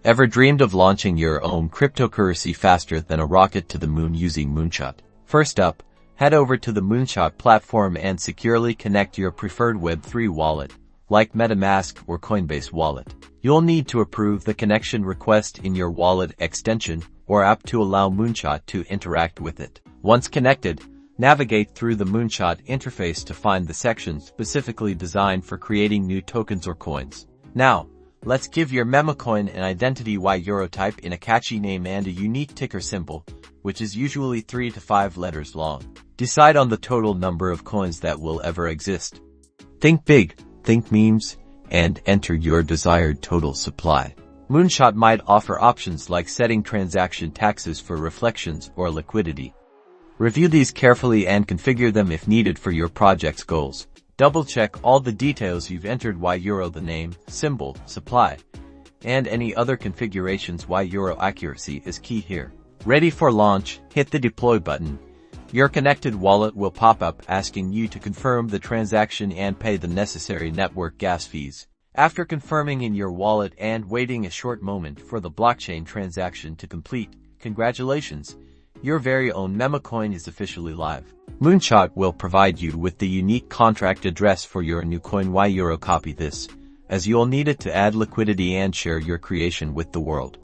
Ever dreamed of launching your own cryptocurrency faster than a rocket to the moon using Moonshot? First up, head over to the Moonshot platform and securely connect your preferred Web3 wallet, like MetaMask or Coinbase wallet. You'll need to approve the connection request in your wallet extension or app to allow Moonshot to interact with it. Once connected, navigate through the Moonshot interface to find the section specifically designed for creating new tokens or coins. Now, let's give your Memecoin an identity €. Type in a catchy name and a unique ticker symbol, which is usually 3 to 5 letters long. Decide on the total number of coins that will ever exist. Think big, think memes, and enter your desired total supply. Moonshot might offer options like setting transaction taxes for reflections or liquidity. Review these carefully and configure them if needed for your project's goals. Double-check all the details you've entered €, the name, symbol, supply, and any other configurations. €. Accuracy is key here. Ready for launch, hit the deploy button. Your connected wallet will pop up asking you to confirm the transaction and pay the necessary network gas fees. After confirming in your wallet and waiting a short moment for the blockchain transaction to complete, congratulations, your very own Memecoin is officially live. Moonshot will provide you with the unique contract address for your new coin €. Copy this, as you'll need it to add liquidity and share your creation with the world.